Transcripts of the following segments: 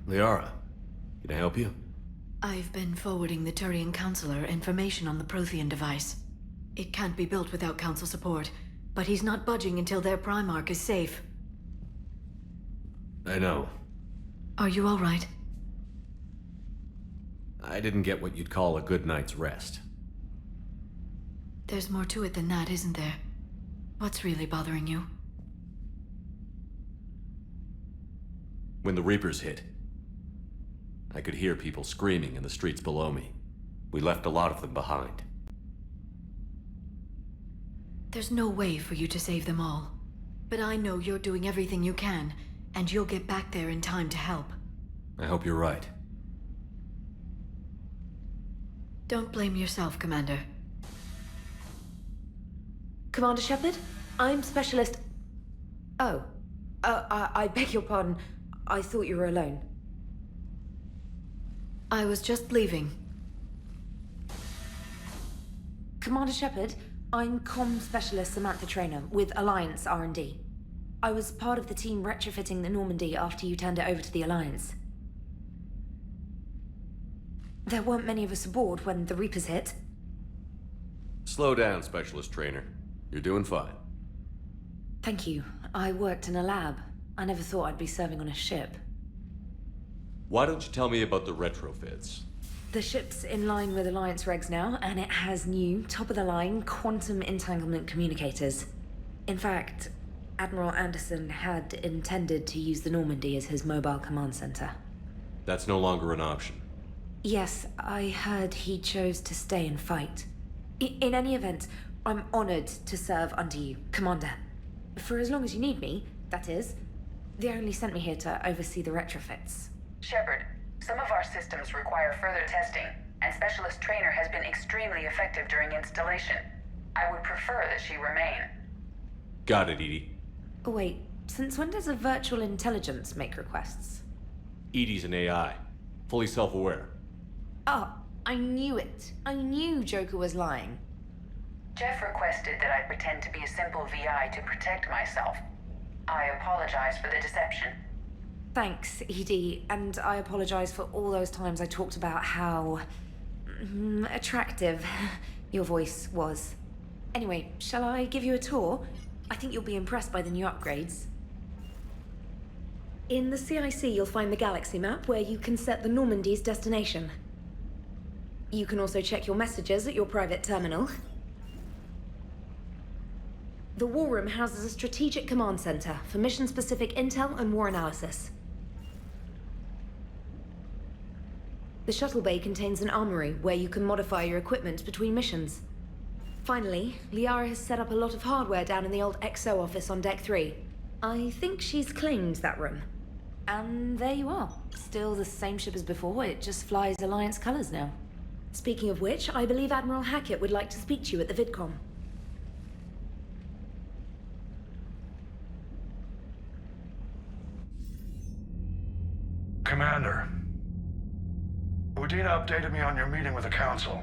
Liara, can I help you? I've been forwarding the Turian Counselor information on the Prothean device. It can't be built without Council support, but he's not budging until their Primarch is safe. I know. Are you all right? I didn't get what you'd call a good night's rest. There's more to it than that, isn't there? What's really bothering you? When the Reapers hit, I could hear people screaming in the streets below me. We left a lot of them behind. There's no way for you to save them all. But I know you're doing everything you can, and you'll get back there in time to help. I hope you're right. Don't blame yourself, Commander. Commander Shepard, I'm Specialist... Oh. I beg your pardon. I thought you were alone. I was just leaving. Commander Shepard, I'm Comm Specialist Samantha Traynor with Alliance R&D. I was part of the team retrofitting the Normandy after you turned it over to the Alliance. There weren't many of us aboard when the Reapers hit. Slow down, Specialist Trainer. You're doing fine. Thank you. I worked in a lab. I never thought I'd be serving on a ship. Why don't you tell me about the retrofits? The ship's in line with Alliance regs now, and it has new, top-of-the-line, quantum entanglement communicators. In fact, Admiral Anderson had intended to use the Normandy as his mobile command center. That's no longer an option. Yes, I heard he chose to stay and fight. In any event, I'm honored to serve under you, Commander. For as long as you need me, that is. They only sent me here to oversee the retrofits. Shepard, some of our systems require further testing, and Specialist Trainer has been extremely effective during installation. I would prefer that she remain. Got it, Edie. Oh, wait, since when does a virtual intelligence make requests? Edie's an AI, fully self-aware. Oh, I knew it. I knew Joker was lying. Jeff requested that I pretend to be a simple VI to protect myself. I apologize for the deception. Thanks, Edie, and I apologize for all those times I talked about how... attractive your voice was. Anyway, shall I give you a tour? I think you'll be impressed by the new upgrades. In the CIC, you'll find the galaxy map where you can set the Normandy's destination. You can also check your messages at your private terminal. The War Room houses a strategic command center for mission-specific intel and war analysis. The shuttle bay contains an armory where you can modify your equipment between missions. Finally, Liara has set up a lot of hardware down in the old XO office on Deck 3. I think she's claimed that room. And there you are. Still the same ship as before, it just flies Alliance colors now. Speaking of which, I believe Admiral Hackett would like to speak to you at the VidCom. Commander, Udina updated me on your meeting with the Council.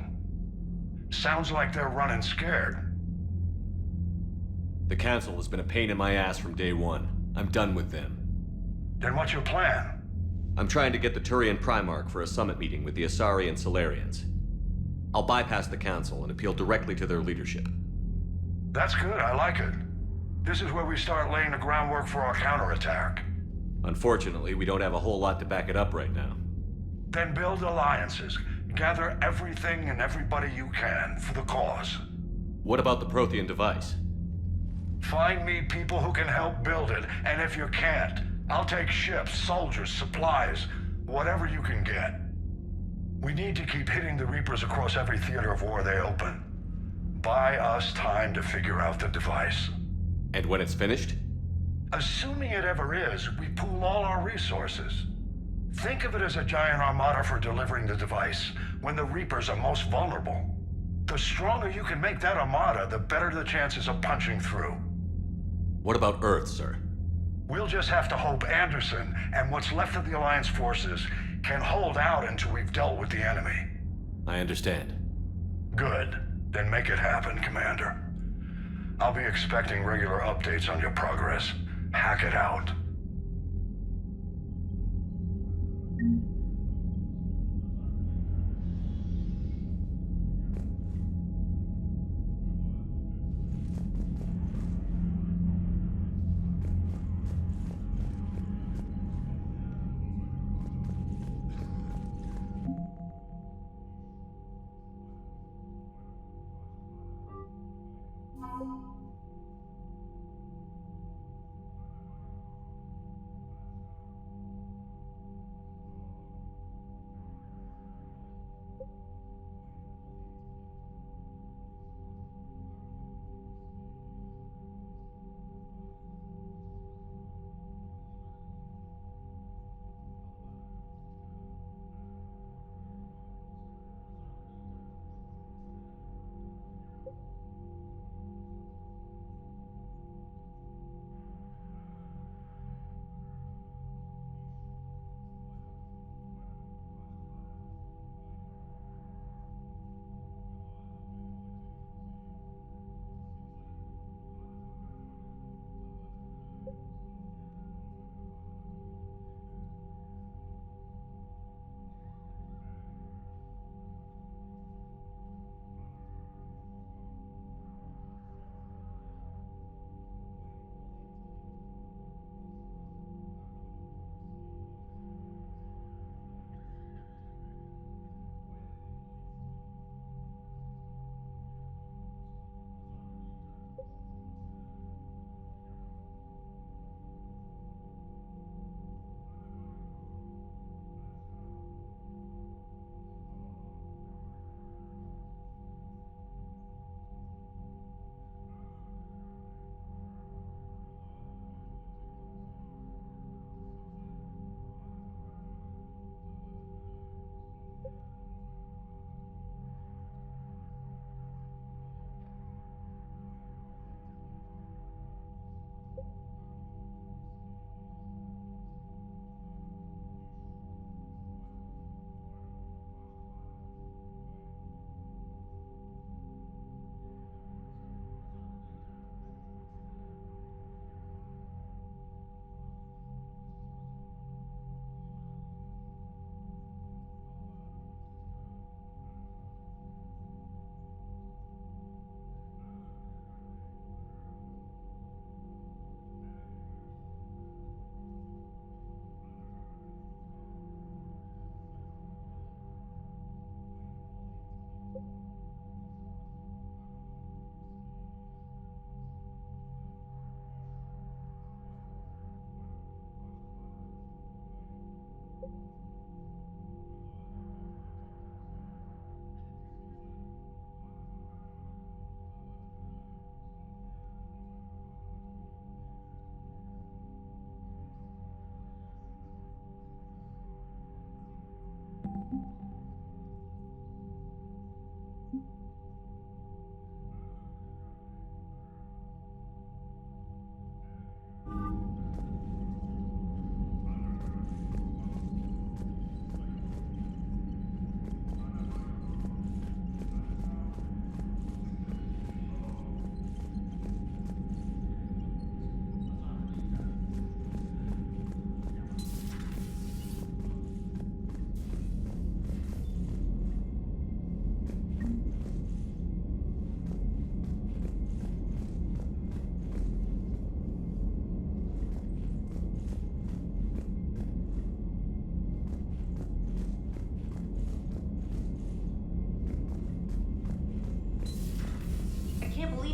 Sounds like they're running scared. The Council has been a pain in my ass from day one. I'm done with them. Then what's your plan? I'm trying to get the Turian Primarch for a summit meeting with the Asari and Solarians. I'll bypass the Council and appeal directly to their leadership. That's good, I like it. This is where we start laying the groundwork for our counterattack. Unfortunately, we don't have a whole lot to back it up right now. Then build alliances. Gather everything and everybody you can for the cause. What about the Prothean device? Find me people who can help build it, and if you can't, I'll take ships, soldiers, supplies, whatever you can get. We need to keep hitting the Reapers across every theater of war they open. Buy us time to figure out the device. And when it's finished? Assuming it ever is, we pool all our resources. Think of it as a giant armada for delivering the device, when the Reapers are most vulnerable. The stronger you can make that armada, the better the chances of punching through. What about Earth, sir? We'll just have to hope Anderson and what's left of the Alliance forces can hold out until we've dealt with the enemy. I understand. Good. Then make it happen, Commander. I'll be expecting regular updates on your progress. Hack it out.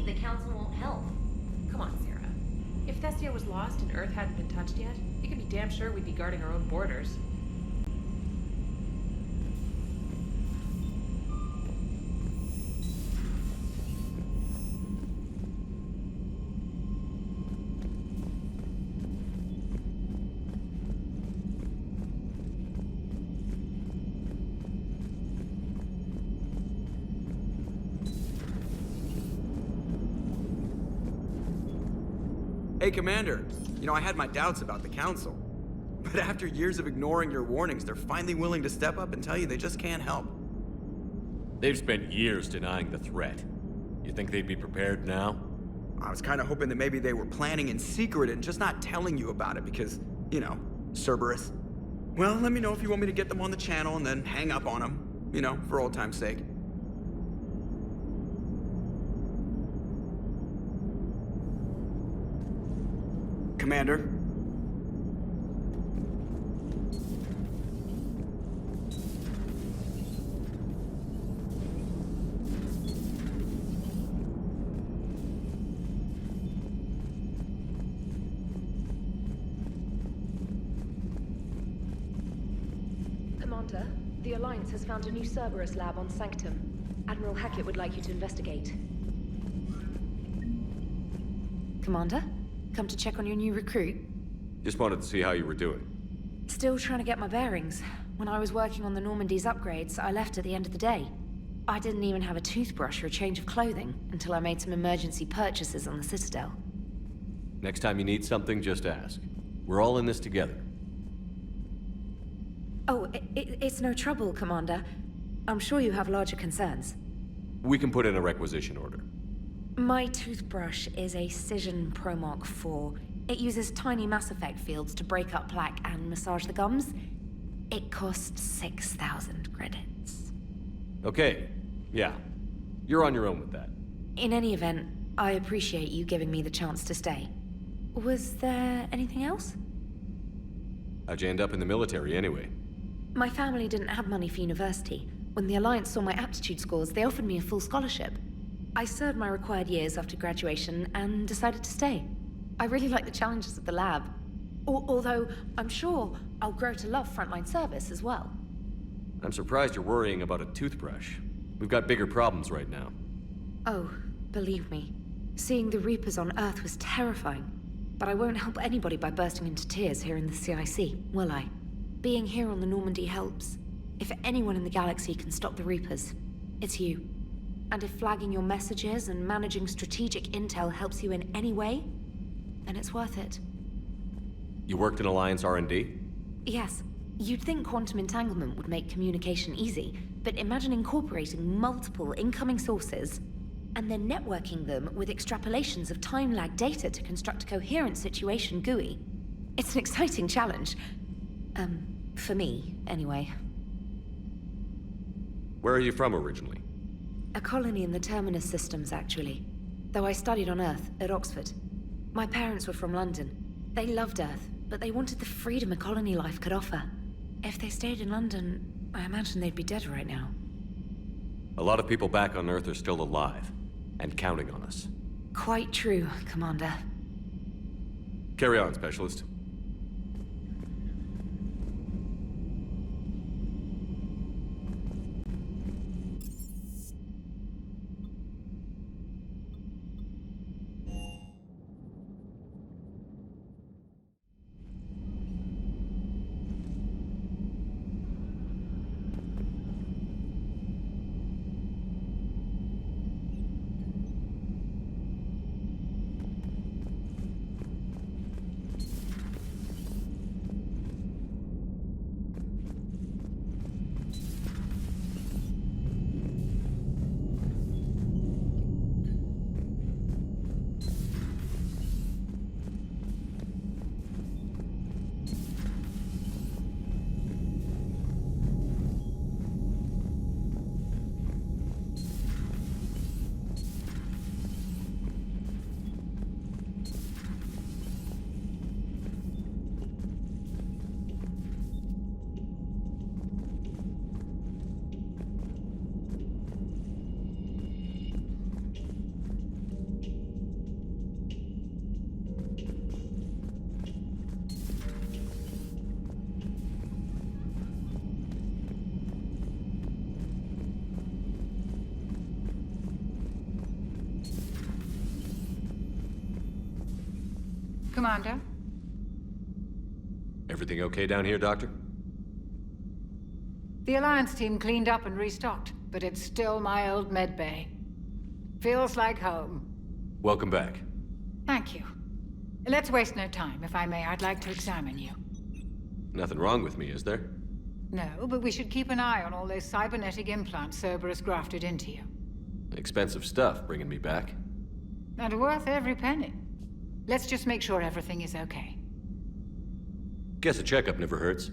the Council won't help. Come on, Sarah. If Thestia was lost and Earth hadn't been touched yet, you can be damn sure we'd be guarding our own borders. Hey, Commander. You know, I had my doubts about the Council. But after years of ignoring your warnings, they're finally willing to step up and tell you they just can't help. They've spent years denying the threat. You think they'd be prepared now? I was kind of hoping that maybe they were planning in secret and just not telling you about it because, you know, Cerberus. Well, let me know if you want me to get them on the channel and then hang up on them. You know, for old time's sake. Commander? Commander, the Alliance has found a new Cerberus lab on Sanctum. Admiral Hackett would like you to investigate. Commander? Come to check on your new recruit? Just wanted to see how you were doing. Still trying to get my bearings. When I was working on the Normandy's upgrades, I left at the end of the day. I didn't even have a toothbrush or a change of clothing until I made some emergency purchases on the Citadel. Next time you need something, just ask. We're all in this together. Oh, it's no trouble, Commander. I'm sure you have larger concerns. We can put in a requisition order. My toothbrush is a Cision Pro Mark IV. It uses tiny Mass Effect fields to break up plaque and massage the gums. It costs 6,000 credits. Okay, yeah. You're on your own with that. In any event, I appreciate you giving me the chance to stay. Was there anything else? How'd you end up in the military anyway? My family didn't have money for university. When the Alliance saw my aptitude scores, they offered me a full scholarship. I served my required years after graduation and decided to stay. I really like the challenges of the lab. Although, I'm sure I'll grow to love frontline service as well. I'm surprised you're worrying about a toothbrush. We've got bigger problems right now. Oh, believe me. Seeing the Reapers on Earth was terrifying. But I won't help anybody by bursting into tears here in the CIC, will I? Being here on the Normandy helps. If anyone in the galaxy can stop the Reapers, it's you. And if flagging your messages and managing strategic intel helps you in any way, then it's worth it. You worked in Alliance R&D? Yes. You'd think quantum entanglement would make communication easy, but imagine incorporating multiple incoming sources and then networking them with extrapolations of time-lag data to construct a coherent situation GUI. It's an exciting challenge. For me, anyway. Where are you from originally? A colony in the Terminus systems, actually. Though I studied on Earth, at Oxford. My parents were from London. They loved Earth, but they wanted the freedom a colony life could offer. If they stayed in London, I imagine they'd be dead right now. A lot of people back on Earth are still alive, and counting on us. Quite true, Commander. Carry on, Specialist. Commander. Everything okay down here, Doctor? The Alliance team cleaned up and restocked, but it's still my old medbay. Feels like home. Welcome back. Thank you. Let's waste no time. If I may, I'd like to examine you. Nothing wrong with me, is there? No, but we should keep an eye on all those cybernetic implants Cerberus grafted into you. Expensive stuff bringing me back. And worth every penny. Let's just make sure everything is okay. Guess a checkup never hurts.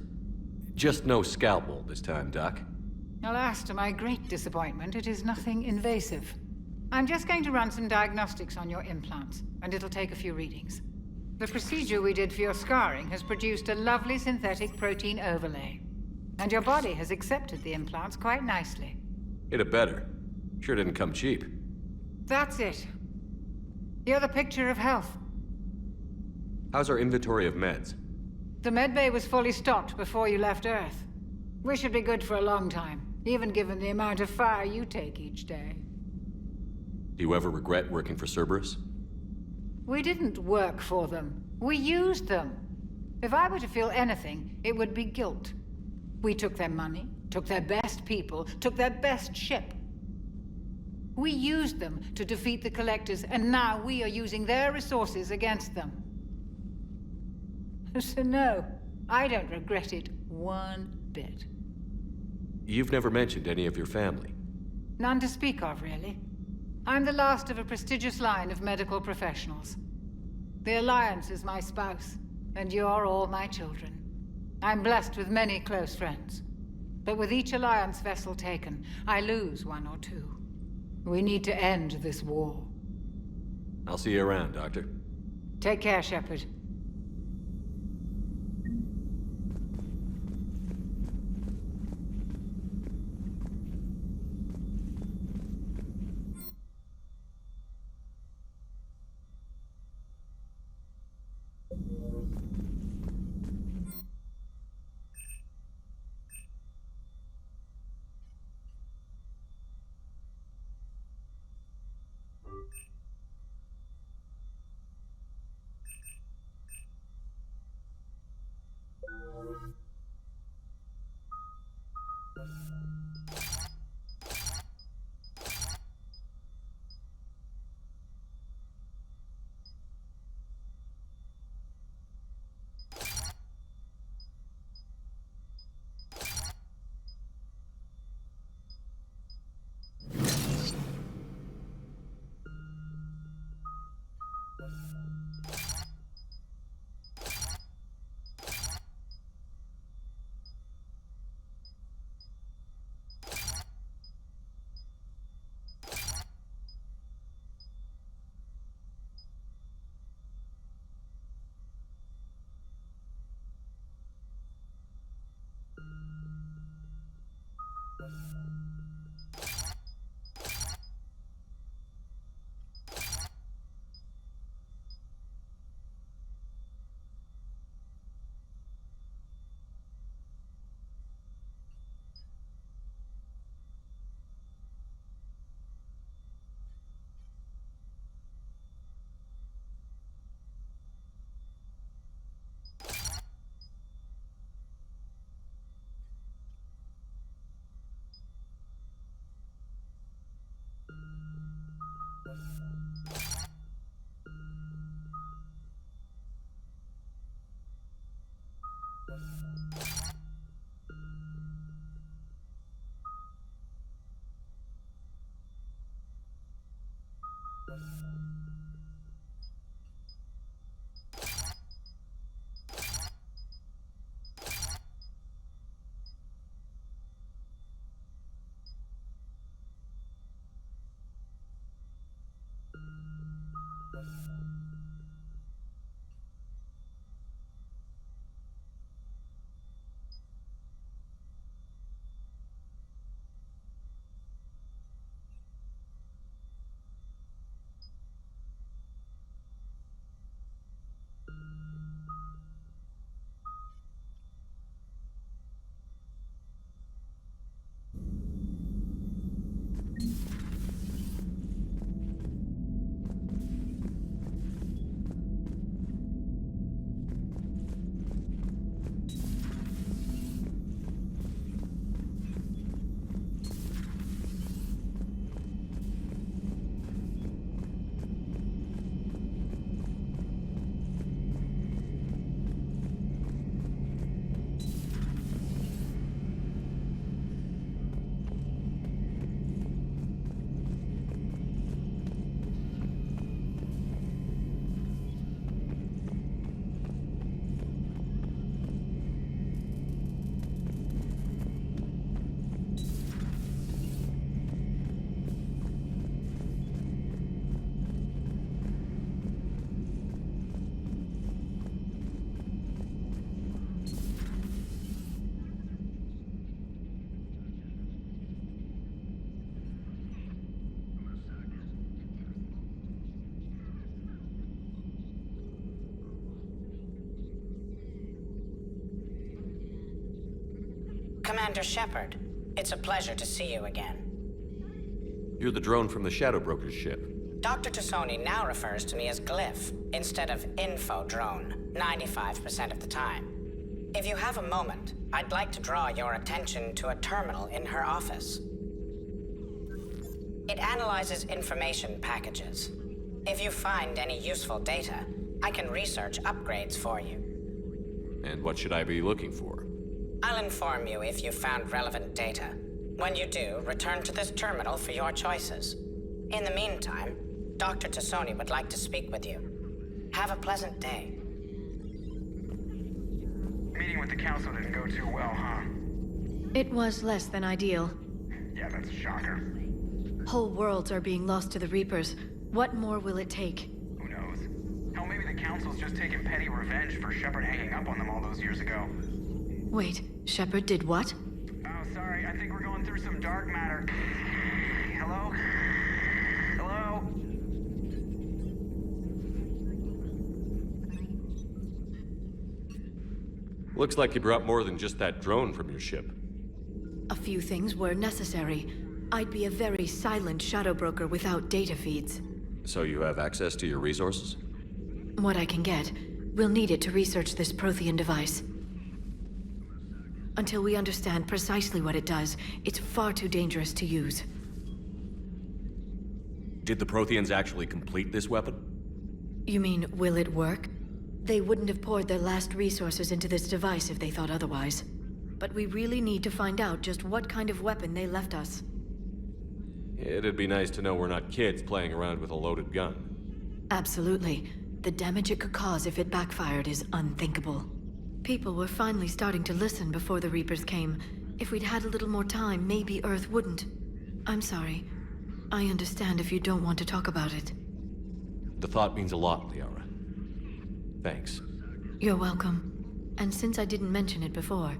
Just no scalpel this time, Doc. Alas, to my great disappointment, it is nothing invasive. I'm just going to run some diagnostics on your implants, and it'll take a few readings. The procedure we did for your scarring has produced a lovely synthetic protein overlay. And your body has accepted the implants quite nicely. Hit it better. Sure didn't come cheap. That's it. You're the picture of health. How's our inventory of meds? The medbay was fully stocked before you left Earth. We should be good for a long time, even given the amount of fire you take each day. Do you ever regret working for Cerberus? We didn't work for them. We used them. If I were to feel anything, it would be guilt. We took their money, took their best people, took their best ship. We used them to defeat the Collectors, and now we are using their resources against them. So no, I don't regret it one bit. You've never mentioned any of your family. None to speak of, really. I'm the last of a prestigious line of medical professionals. The Alliance is my spouse, and you're all my children. I'm blessed with many close friends. But with each Alliance vessel taken, I lose one or two. We need to end this war. I'll see you around, Doctor. Take care, Shepard. Commander Shepard, it's a pleasure to see you again. You're the drone from the Shadow Broker's ship. Dr. Tassoni now refers to me as Glyph, instead of Info Drone, 95% of the time. If you have a moment, I'd like to draw your attention to a terminal in her office. It analyzes information packages. If you find any useful data, I can research upgrades for you. And what should I be looking for? I'll inform you if you found relevant data. When you do, return to this terminal for your choices. In the meantime, Dr. Tassoni would like to speak with you. Have a pleasant day. Meeting with the council didn't go too well, huh? It was less than ideal. Yeah, that's a shocker. Whole worlds are being lost to the Reapers. What more will it take? Who knows? Hell, maybe the council's just taking petty revenge for Shepard hanging up on them all those years ago. Wait, Shepard did what? Oh, sorry, I think we're going through some dark matter. Hello? Hello? Looks like you brought more than just that drone from your ship. A few things were necessary. I'd be a very silent shadow broker without data feeds. So you have access to your resources? What I can get. We'll need it to research this Prothean device. Until we understand precisely what it does, it's far too dangerous to use. Did the Protheans actually complete this weapon? You mean, will it work? They wouldn't have poured their last resources into this device if they thought otherwise. But we really need to find out just what kind of weapon they left us. It'd be nice to know we're not kids playing around with a loaded gun. Absolutely. The damage it could cause if it backfired is unthinkable. People were finally starting to listen before the Reapers came. If we'd had a little more time, maybe Earth wouldn't. I'm sorry. I understand if you don't want to talk about it. The thought means a lot, Liara. Thanks. You're welcome. And since I didn't mention it before,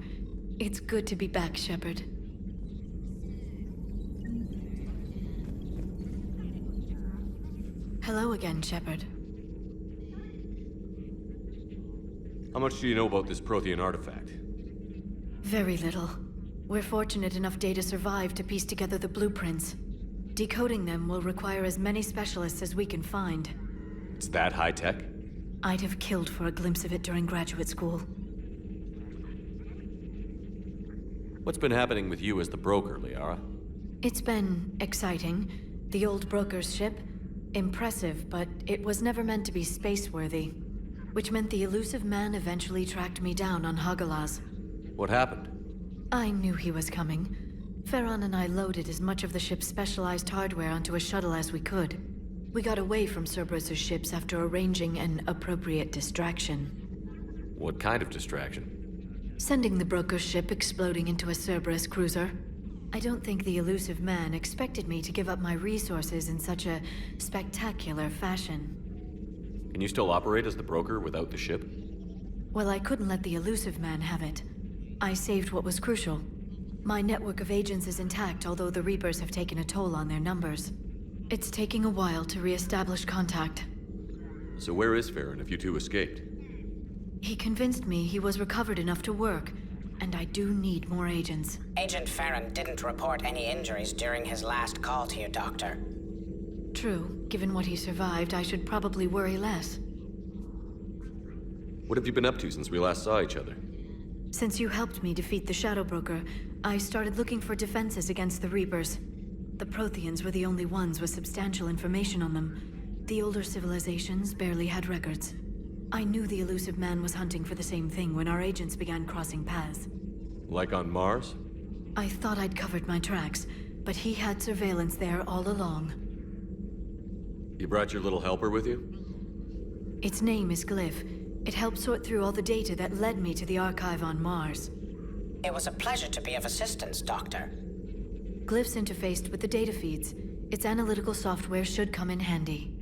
it's good to be back, Shepard. Hello again, Shepard. How much do you know about this Prothean artifact? Very little. We're fortunate enough Data survived to piece together the blueprints. Decoding them will require as many specialists as we can find. It's that high-tech? I'd have killed for a glimpse of it during graduate school. What's been happening with you as the broker, Liara? It's been exciting. The old broker's ship? Impressive, but it was never meant to be space-worthy. Which meant the elusive man eventually tracked me down on Hagalaz. What happened? I knew he was coming. Farron and I loaded as much of the ship's specialized hardware onto a shuttle as we could. We got away from Cerberus's ships after arranging an appropriate distraction. What kind of distraction? Sending the broker's ship exploding into a Cerberus cruiser. I don't think the elusive man expected me to give up my resources in such a spectacular fashion. Can you still operate as the broker without the ship? Well, I couldn't let the elusive man have it. I saved what was crucial. My network of agents is intact, although the Reapers have taken a toll on their numbers. It's taking a while to re-establish contact. So where is Farron if you two escaped? He convinced me he was recovered enough to work, and I do need more agents. Agent Farron didn't report any injuries during his last call to you, Doctor. True. Given what he survived, I should probably worry less. What have you been up to since we last saw each other? Since you helped me defeat the Shadow Broker, I started looking for defenses against the Reapers. The Protheans were the only ones with substantial information on them. The older civilizations barely had records. I knew the elusive man was hunting for the same thing when our agents began crossing paths. Like on Mars? I thought I'd covered my tracks, but he had surveillance there all along. You brought your little helper with you? Its name is Glyph. It helped sort through all the data that led me to the archive on Mars. It was a pleasure to be of assistance, Doctor. Glyph's interfaced with the data feeds. Its analytical software should come in handy.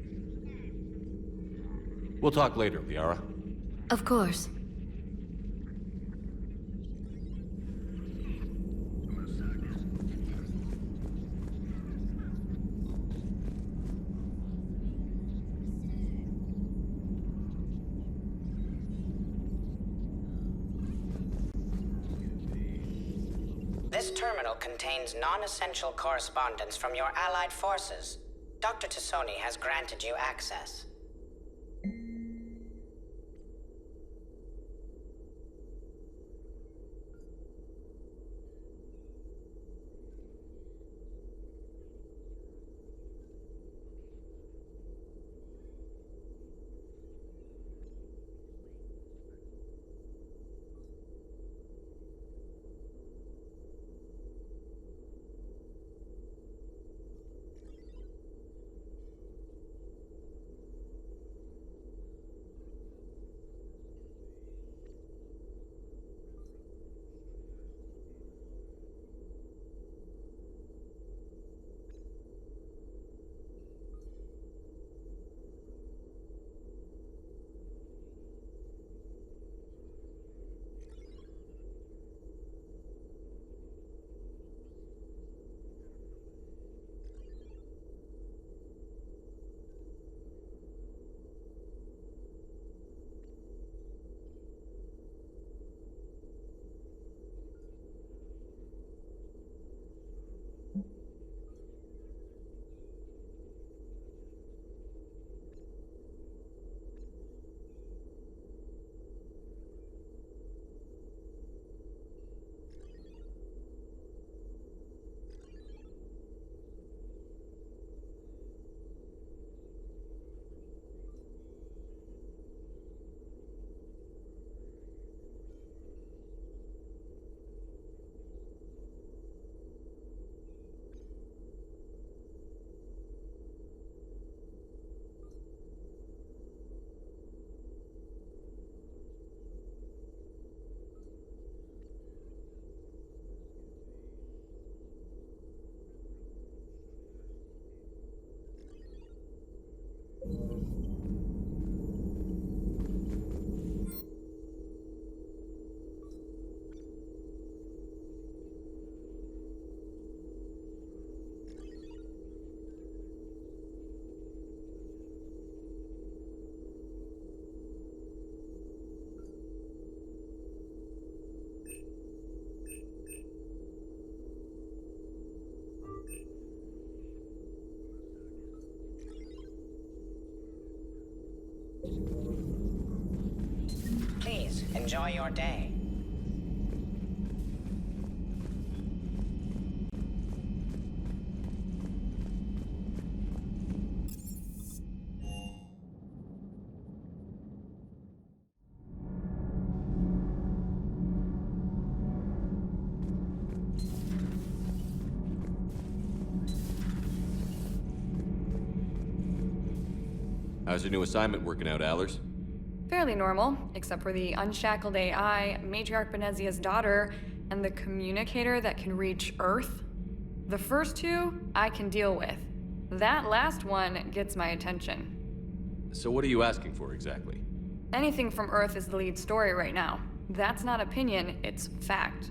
We'll talk later, Liara. Of course. This terminal contains non-essential correspondence from your allied forces. Dr. Tassoni has granted you access. Please, enjoy your day. How's your new assignment working out, Allers? Fairly normal, except for the unshackled AI, Matriarch Benezia's daughter, and the communicator that can reach Earth. The first two, I can deal with. That last one gets my attention. So what are you asking for exactly? Anything from Earth is the lead story right now. That's not opinion, it's fact.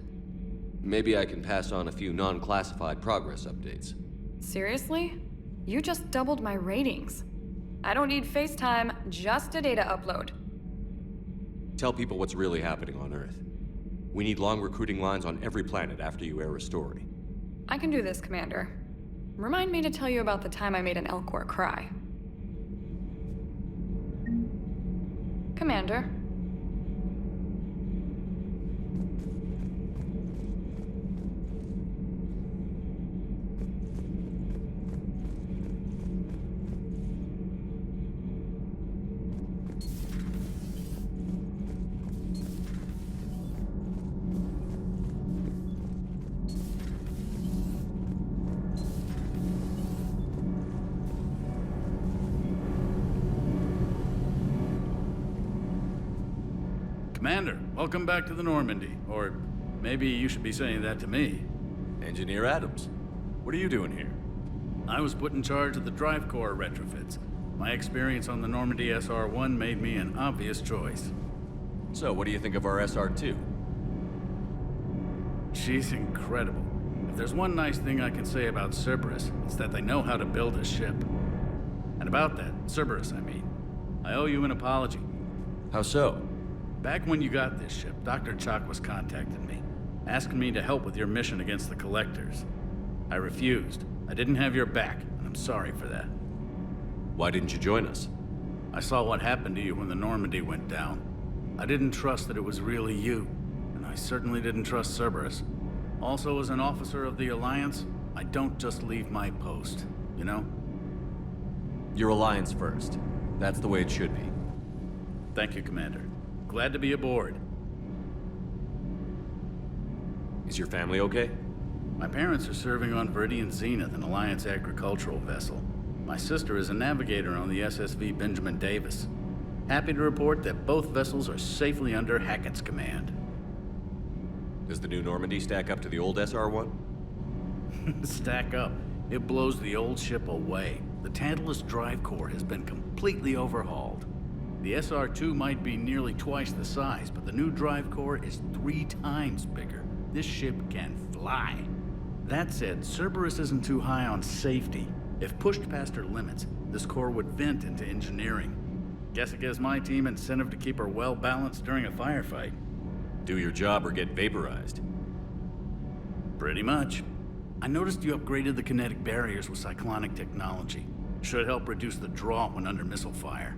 Maybe I can pass on a few non-classified progress updates. Seriously? You just doubled my ratings. I don't need FaceTime, just a data upload. Tell people what's really happening on Earth. We need long recruiting lines on every planet after you air a story. I can do this, Commander. Remind me to tell you about the time I made an Elcor cry. Commander. Commander, welcome back to the Normandy. Or maybe you should be saying that to me. Engineer Adams, what are you doing here? I was put in charge of the drive core retrofits. My experience on the Normandy SR1 made me an obvious choice. So, what do you think of our SR2? She's incredible. If there's one nice thing I can say about Cerberus, it's that they know how to build a ship. And about that, Cerberus, I mean, I owe you an apology. How so? Back when you got this ship, Dr. Chalk was contacting me, asking me to help with your mission against the Collectors. I refused. I didn't have your back, and I'm sorry for that. Why didn't you join us? I saw what happened to you when the Normandy went down. I didn't trust that it was really you, and I certainly didn't trust Cerberus. Also, as an officer of the Alliance, I don't just leave my post, you know? Your Alliance first. That's the way it should be. Thank you, Commander. Glad to be aboard. Is your family okay? My parents are serving on Viridian Zenith, an Alliance agricultural vessel. My sister is a navigator on the SSV Benjamin Davis. Happy to report that both vessels are safely under Hackett's command. Does the new Normandy stack up to the old SR1? Stack up. It blows the old ship away. The Tantalus drive core has been completely overhauled. The SR2 might be nearly twice the size, but the new drive core is 3 times bigger. This ship can fly. That said, Cerberus isn't too high on safety. If pushed past her limits, this core would vent into engineering. Guess it gives my team incentive to keep her well balanced during a firefight. Do your job or get vaporized. Pretty much. I noticed you upgraded the kinetic barriers with cyclonic technology. Should help reduce the draw when under missile fire.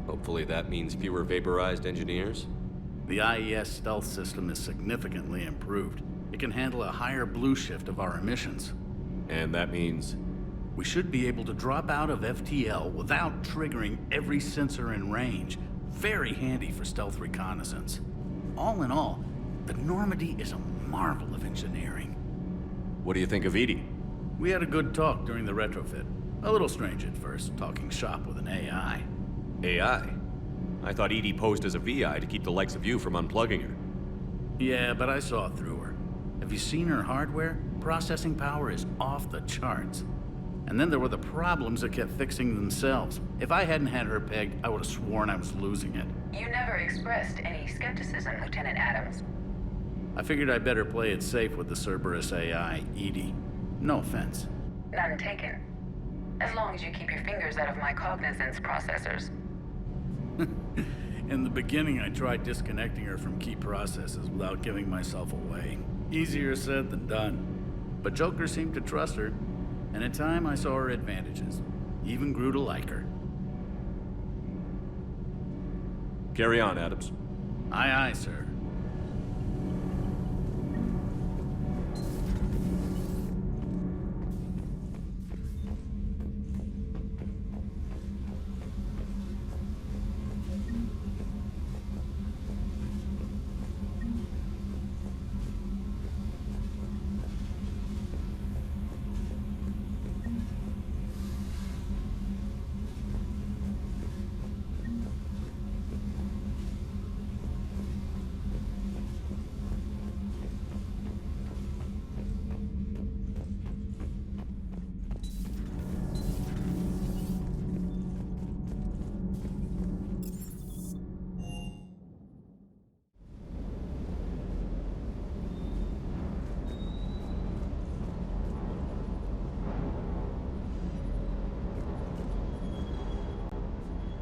Hopefully that means fewer vaporized engineers? The IES stealth system is significantly improved. It can handle a higher blue shift of our emissions. And that means? We should be able to drop out of FTL without triggering every sensor in range. Very handy for stealth reconnaissance. All in all, the Normandy is a marvel of engineering. What do you think of Edie? We had a good talk during the retrofit. A little strange at first, talking shop with an AI. AI? I thought Edie posed as a VI to keep the likes of you from unplugging her. Yeah, but I saw through her. Have you seen her hardware? Processing power is off the charts. And then there were the problems that kept fixing themselves. If I hadn't had her pegged, I would have sworn I was losing it. You never expressed any skepticism, Lieutenant Adams. I figured I'd better play it safe with the Cerberus AI, Edie. No offense. None taken. As long as you keep your fingers out of my cognizance processors. In the beginning, I tried disconnecting her from key processes without giving myself away. Easier said than done. But Joker seemed to trust her, and in time I saw her advantages. Even grew to like her. Carry on, Adams. Aye, aye, sir.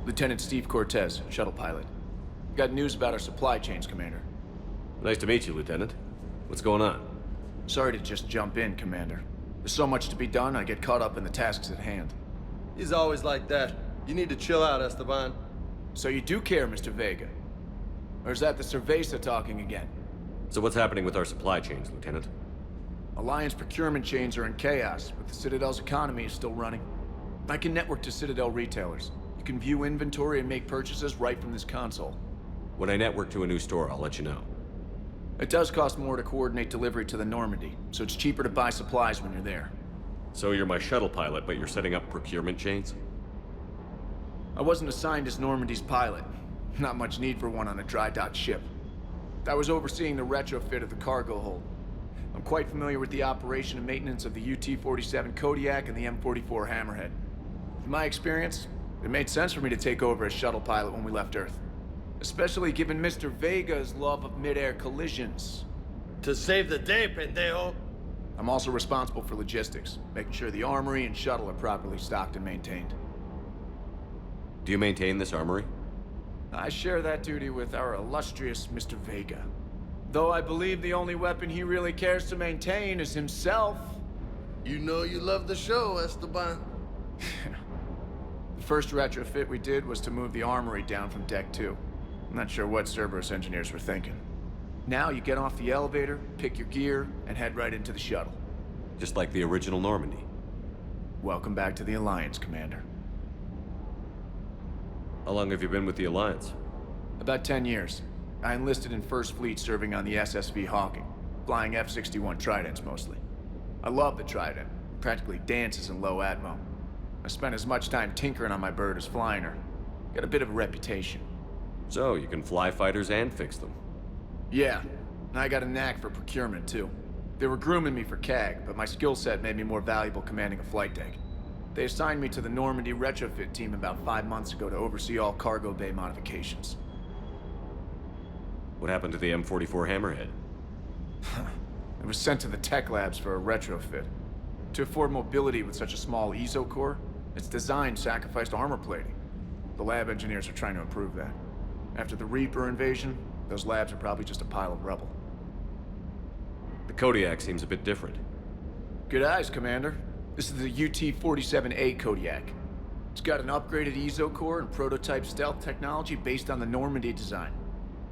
Lieutenant Steve Cortez, shuttle pilot. Got news about our supply chains, Commander. Nice to meet you, Lieutenant. What's going on? Sorry to just jump in, Commander. There's so much to be done, I get caught up in the tasks at hand. He's always like that. You need to chill out, Esteban. So you do care, Mr. Vega? Or is that the Cerveza talking again? So what's happening with our supply chains, Lieutenant? Alliance procurement chains are in chaos, but the Citadel's economy is still running. I can network to Citadel retailers. You can view inventory and make purchases right from this console. When I network to a new store, I'll let you know. It does cost more to coordinate delivery to the Normandy, so it's cheaper to buy supplies when you're there. So you're my shuttle pilot, but you're setting up procurement chains? I wasn't assigned as Normandy's pilot. Not much need for one on a dry dock ship. I was overseeing the retrofit of the cargo hold. I'm quite familiar with the operation and maintenance of the UT-47 Kodiak and the M44 Hammerhead. In my experience, it made sense for me to take over as shuttle pilot when we left Earth. Especially given Mr. Vega's love of mid-air collisions. To save the day, pendejo. I'm also responsible for logistics, making sure the armory and shuttle are properly stocked and maintained. Do you maintain this armory? I share that duty with our illustrious Mr. Vega. Though I believe the only weapon he really cares to maintain is himself. You know you love the show, Esteban. The first retrofit we did was to move the armory down from Deck 2. I'm not sure what Cerberus engineers were thinking. Now you get off the elevator, pick your gear, and head right into the shuttle. Just like the original Normandy. Welcome back to the Alliance, Commander. How long have you been with the Alliance? About 10 years. I enlisted in First Fleet serving on the SSV Hawking, flying F-61 Tridents mostly. I love the Trident. Practically dances in low atmo. I spent as much time tinkering on my bird as flying her. Got a bit of a reputation. So, you can fly fighters and fix them. Yeah, and I got a knack for procurement too. They were grooming me for CAG, but my skill set made me more valuable commanding a flight deck. They assigned me to the Normandy retrofit team about 5 months ago to oversee all cargo bay modifications. What happened to the M44 Hammerhead? It was sent to the tech labs for a retrofit. To afford mobility with such a small ESO core, its design sacrificed armor plating. The lab engineers are trying to improve that. After the Reaper invasion, those labs are probably just a pile of rubble. The Kodiak seems a bit different. Good eyes, Commander. This is the UT-47A Kodiak. It's got an upgraded ESO core and prototype stealth technology based on the Normandy design.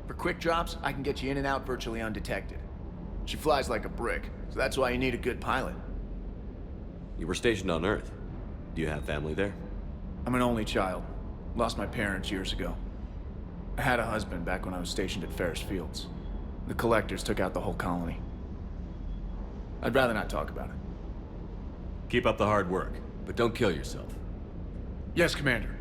For quick drops, I can get you in and out virtually undetected. She flies like a brick, so that's why you need a good pilot. You were stationed on Earth. Do you have family there? I'm an only child. Lost my parents years ago. I had a husband back when I was stationed at Ferris Fields. The collectors took out the whole colony. I'd rather not talk about it. Keep up the hard work, but don't kill yourself. Yes, Commander.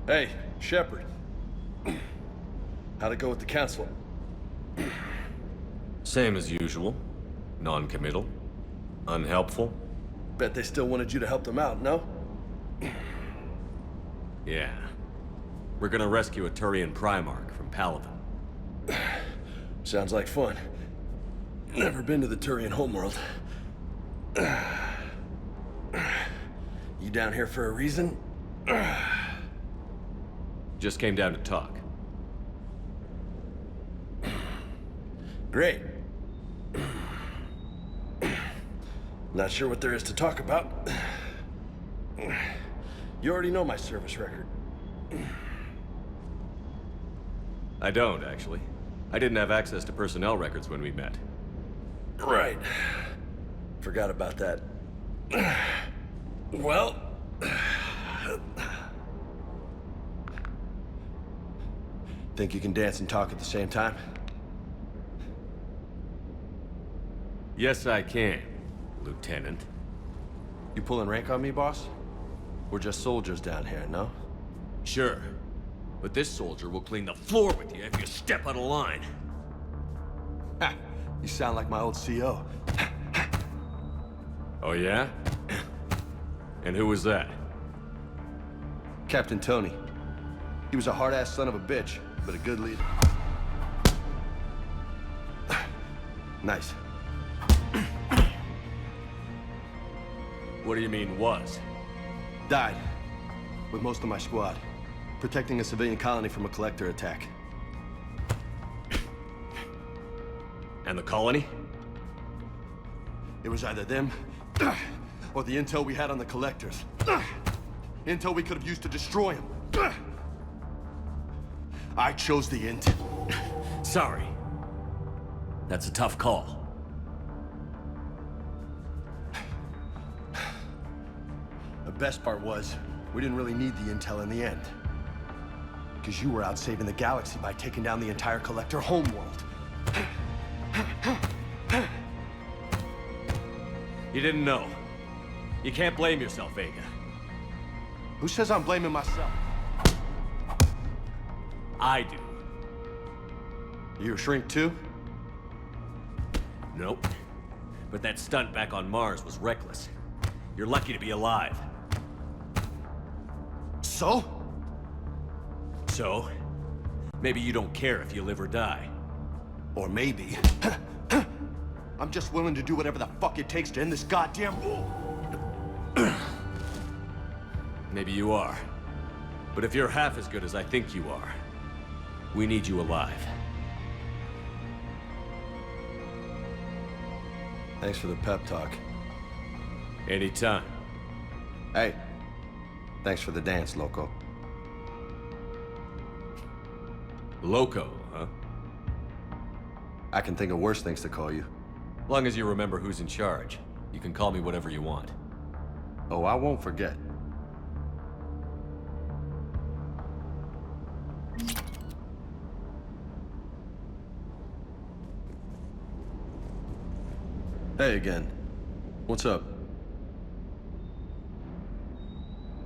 Hey, Shepard. How'd it go with the council? Same as usual. Non-committal. Unhelpful. Bet they still wanted you to help them out, no? Yeah. We're gonna rescue a Turian Primarch from Palaven. Sounds like fun. Never been to the Turian homeworld. You down here for a reason? Just came down to talk. Great. Not sure what there is to talk about. You already know my service record. I don't, actually. I didn't have access to personnel records when we met. Right. Forgot about that. Well... Think you can dance and talk at the same time? Yes, I can, Lieutenant. You pulling rank on me, boss? We're just soldiers down here, no? Sure. But this soldier will clean the floor with you if you step out of line. Ha! You sound like my old CO. Oh, yeah? And who was that? Captain Tony. He was a hard-ass son of a bitch, but a good leader. Nice. What do you mean, was? Died. With most of my squad. Protecting a civilian colony from a collector attack. And the colony? It was either them, or the intel we had on the collectors. Intel we could have used to destroy them. I chose the intel. Sorry. That's a tough call. The best part was, we didn't really need the intel in the end. Because you were out saving the galaxy by taking down the entire collector homeworld. You didn't know. You can't blame yourself, Vega. Who says I'm blaming myself? I do. You a shrink too? Nope. But that stunt back on Mars was reckless. You're lucky to be alive. So? So? Maybe you don't care if you live or die. Or maybe... I'm just willing to do whatever the fuck it takes to end this goddamn war. Maybe you are. But if you're half as good as I think you are, we need you alive. Thanks for the pep talk. Anytime. Hey, thanks for the dance, Loco. Loco, huh? I can think of worse things to call you. Long as you remember who's in charge, you can call me whatever you want. Oh, I won't forget. Hey again. What's up?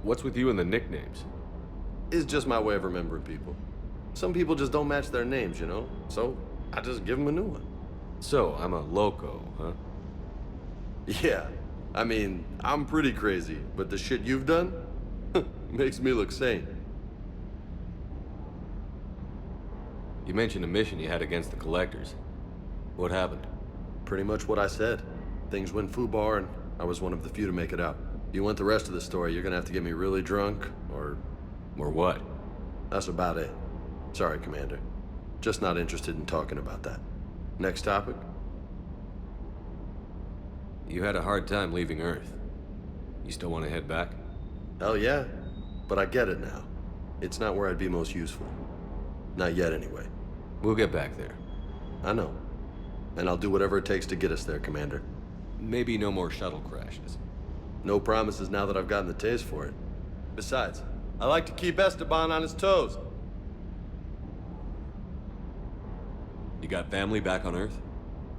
What's with you and the nicknames? It's just my way of remembering people. Some people just don't match their names, you know? So, I just give them a new one. So, I'm a loco, huh? Yeah. I mean, I'm pretty crazy, but the shit you've done makes me look sane. You mentioned a mission you had against the Collectors. What happened? Pretty much what I said. Things went foobar, and I was one of the few to make it out. If you want the rest of the story, you're gonna have to get me really drunk, or... Or what? That's about it. Sorry, Commander. Just not interested in talking about that. Next topic? You had a hard time leaving Earth. You still want to head back? Hell yeah. But I get it now. It's not where I'd be most useful. Not yet, anyway. We'll get back there. I know. And I'll do whatever it takes to get us there, Commander. Maybe no more shuttle crashes. No promises now that I've gotten the taste for it. Besides, I like to keep Esteban on his toes. You got family back on Earth?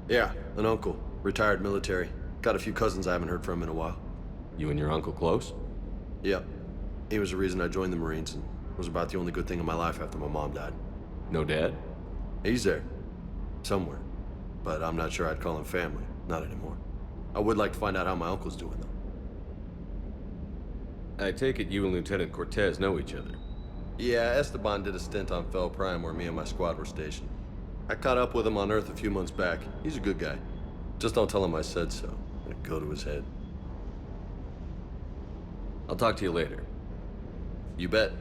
Yeah, an uncle. Retired military. Got a few cousins I haven't heard from in a while. You and your uncle close? Yep. He was the reason I joined the Marines and was about the only good thing in my life after my mom died. No dad? He's there. Somewhere. But I'm not sure I'd call him family. Not anymore. I would like to find out how my uncle's doing, though. I take it you and Lieutenant Cortez know each other. Yeah, Esteban did a stint on Fel Prime where me and my squad were stationed. I caught up with him on Earth a few months back. He's a good guy. Just don't tell him I said so. It'll go to his head. I'll talk to you later. You bet.